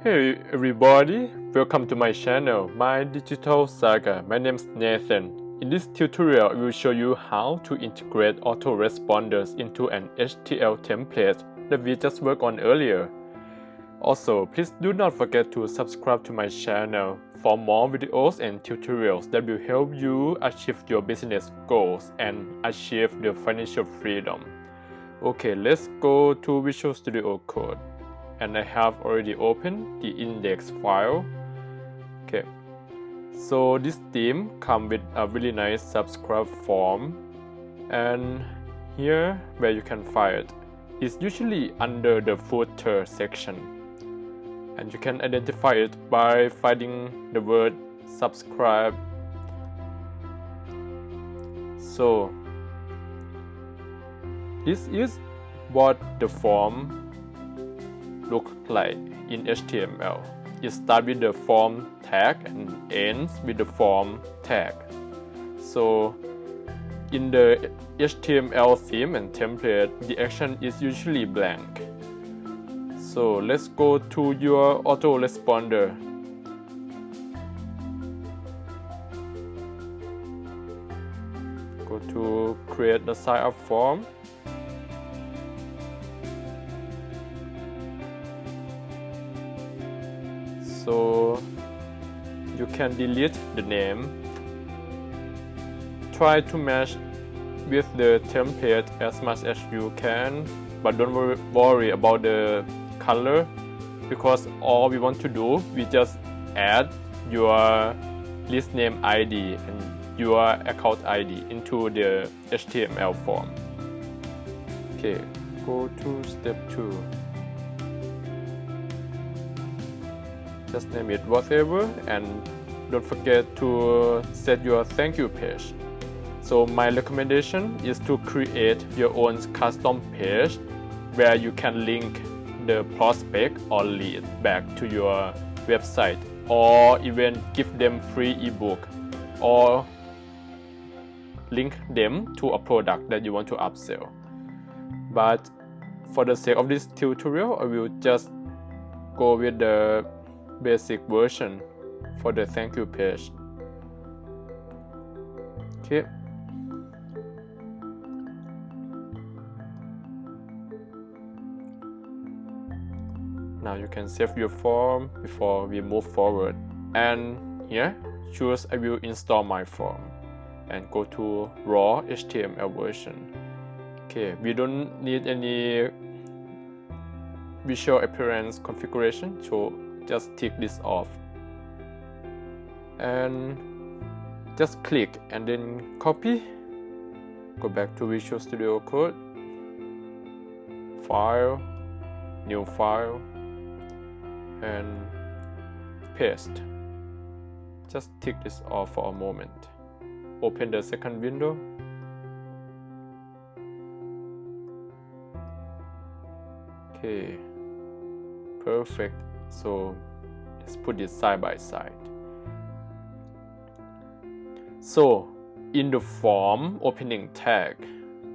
Hey everybody, welcome to my channel, My Digital Saga. My name is Nathan. In this tutorial, I will show you how to integrate autoresponders into an HTML template that we just worked on earlier. Also, please do not forget to subscribe to my channel for more videos and tutorials that will help you achieve your business goals and achieve the financial freedom. Okay, let's go to Visual Studio Code. And I have already opened the index file. Okay, so this theme comes with a really nice subscribe form, and here where you can find it is usually under the footer section, and you can identify it by finding the word subscribe. So this is what the form look like in HTML. It starts with the form tag and ends with the form tag. So in the HTML theme and template, the action is usually blank. So let's go to your autoresponder. Go to create the sign up form. So you can delete the name. Try to match with the template as much as you can, but don't worry about the color, because all we want to do, we just add your list name ID and your account ID into the HTML form. Okay, go to step 2. Just name it whatever, and don't forget to set your thank you page. So my recommendation is to create your own custom page where you can link the prospect or lead back to your website, or even give them free ebook, or link them to a product that you want to upsell. But for the sake of this tutorial, I will just go with the basic version for the thank you page. Okay. Now you can save your form before we move forward. And here, choose I will install my form and go to raw HTML version. Okay, we don't need any visual appearance configuration, so just tick this off and just click and then copy. Go back to Visual Studio Code, File, New File, and paste. Just tick this off for a moment. Open the second window. Okay, perfect. So let's put it side by side. So in the form opening tag,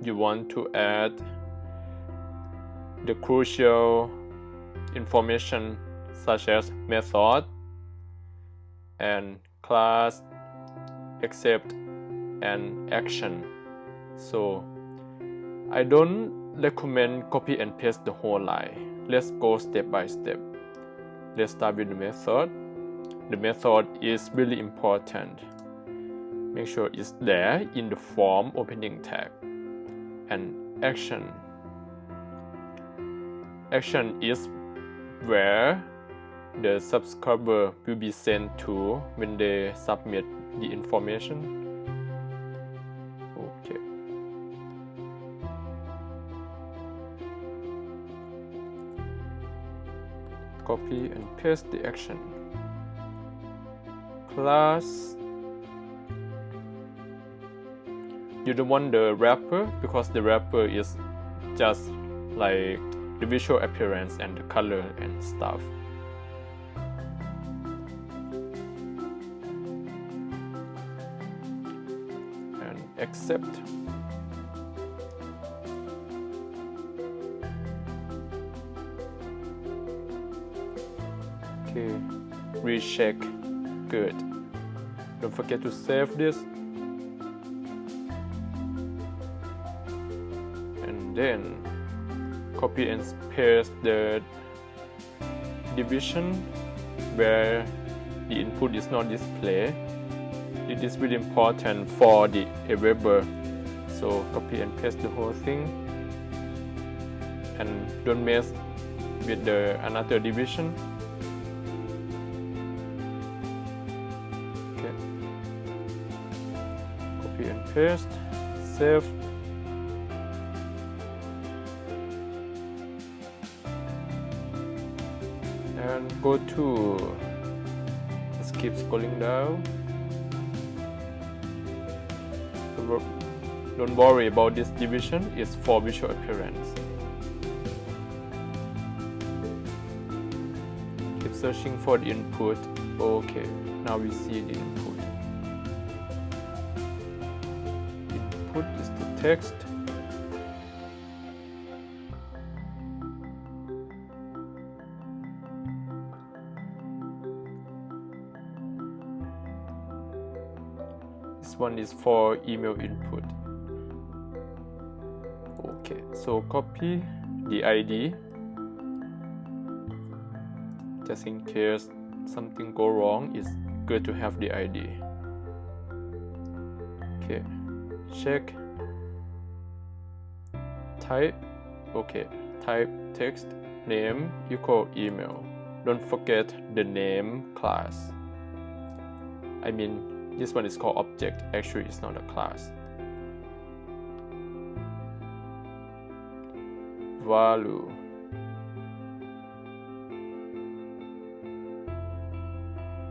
you want to add the crucial information such as method and class, accept, and action. So I don't recommend copy and paste the whole line. Let's go step by step. Let's start with the method. The method is really important. Make sure it's there in the form opening tag. And action. Action is where the subscriber will be sent to when they submit the information. Okay. Copy and paste the action. Class. You don't want the wrapper, because the wrapper is just like the visual appearance and the color and stuff. And accept. Okay, recheck. Good. Don't forget to save this. And then copy and paste the division where the input is not displayed. It is really important for the AWeber. So copy and paste the whole thing. And don't mess with the another division. Okay. Copy and paste. Save. And go to, let's keep scrolling down. Don't worry about this division, it's for visual appearance. Keep searching for the input. Okay, now we see the input. Input is the text. This one is for email input. Okay, so copy the ID just in case something go wrong. It's good to have the ID. Okay, check. Type. Okay, type text name equal email. Don't forget the name class. I mean, this one is called object. Actually, it's not a class. Value.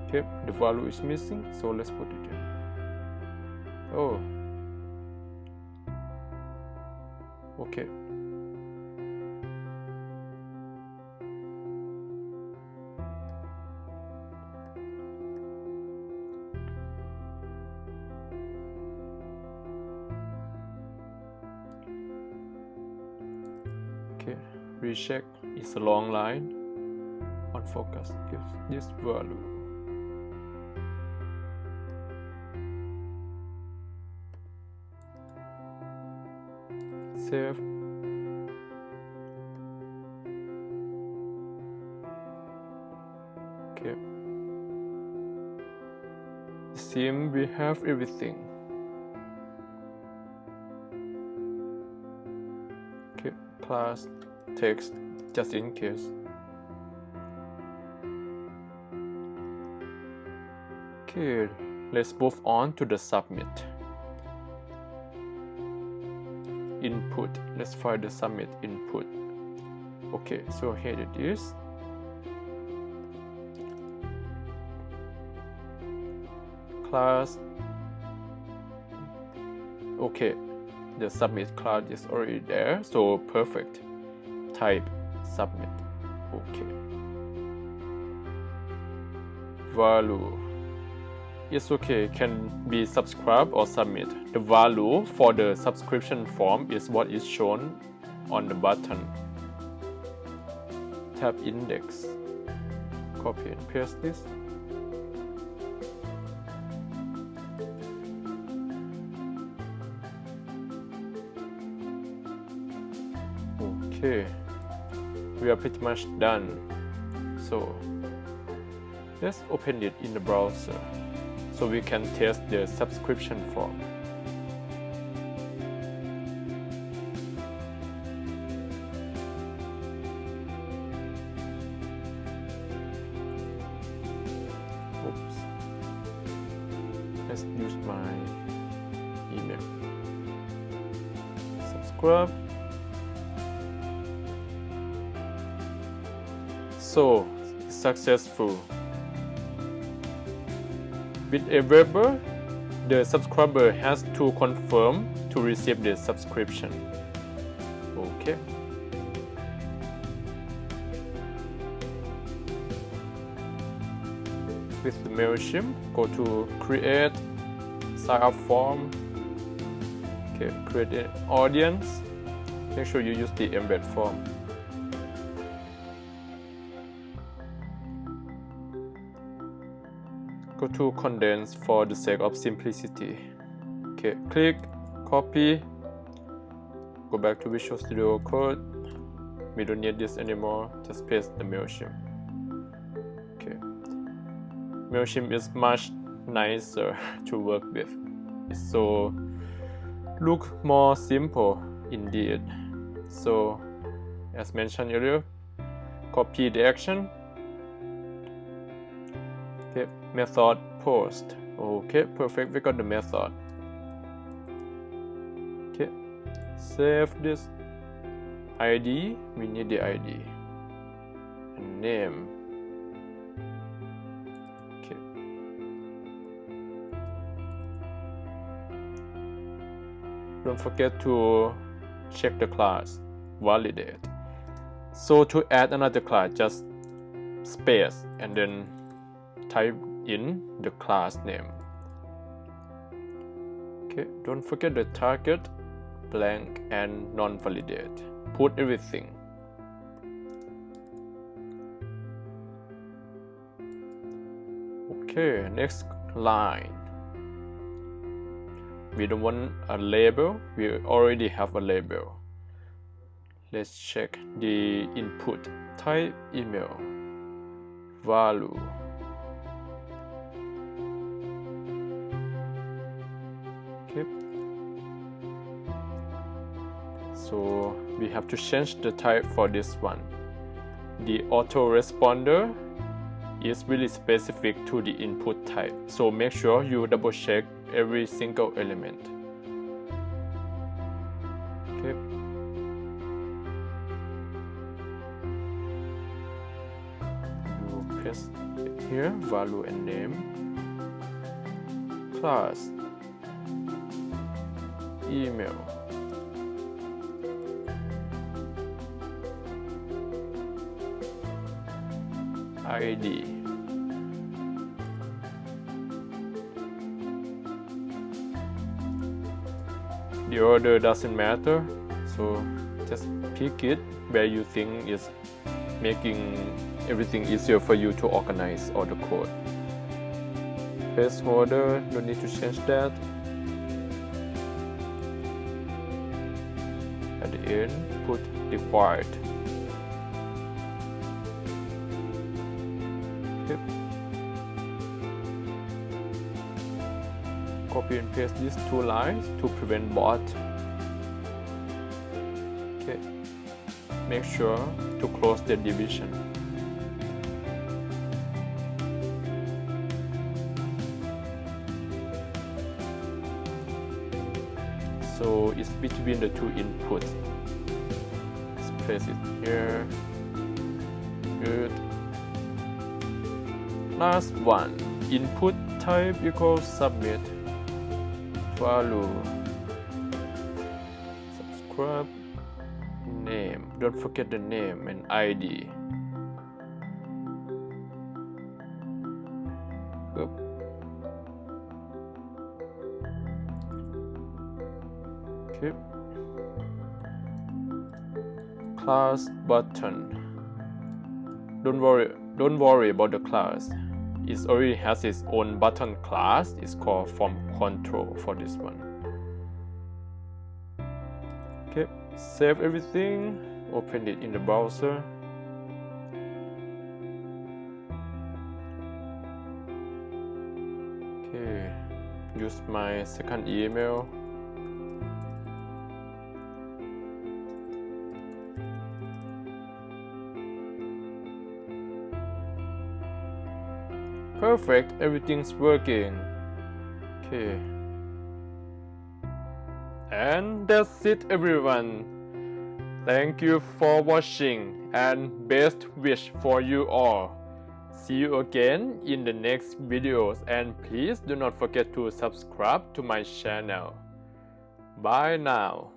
Okay, the value is missing, so let's put it in. Oh. Okay. Okay, recheck. It's a long line. On focus is this value. Save. Okay. It seems we have everything. Okay, class text just in case. Okay, let's move on to the submit. Input. Let's find the submit input. Okay, so here it is. Class. Okay, the submit class is already there, so perfect. Type submit. Okay. Value. It's okay, can be subscribe or submit. The value for the subscription form is what is shown on the button. Tab index. Copy and paste this. Okay, we are pretty much done. So let's open it in the browser so we can test the subscription form. Oops. Let's use my email. Subscribe. So successful. With AWeber, the subscriber has to confirm to receive the subscription. Okay. With the Mailchimp, go to create sign up form. Okay, create an audience. Make sure you use the embed form. go to condense for the sake of simplicity. Okay, click, copy, go back to Visual Studio Code. We don't need this anymore, just paste the Mailchimp. Okay, Mailchimp is much nicer to work with. It's so look more simple indeed. So as mentioned earlier, copy the action. Okay, method post. Okay, perfect, we got the method. Okay, save this ID, we need the ID and name. Okay, don't forget to check the class, validate. So to add another class, just space and then type in the class name. Okay, don't forget the target, blank and non-validate. Put everything. Okay, next line. We don't want a label, we already have a label. Let's check the input type, email, value. Okay. So we have to change the type for this one. The autoresponder is really specific to the input type, so make sure you double check every single element. Okay. You paste here value and name, class, email, ID. The order doesn't matter, so just pick it where you think is making everything easier for you to organize all the code. Placeholder, no need to change that. At the end, put required. Okay. Copy and paste these two lines to prevent bot. Okay. Make sure to close the division. So it's between the two inputs. Let's place it here. Good. Last one. Input type equals submit. Value. Subscribe. Name. Don't forget the name and ID. Oop. Okay. Class button. Don't worry about the class. It already has its own button class. It's called form control for this one. Okay, save everything. Open it in the browser. Okay, use my second email. Perfect, everything's working. Okay. And that's it, everyone. Thank you for watching and best wish for you all. See you again in the next videos, and please do not forget to subscribe to my channel. Bye now.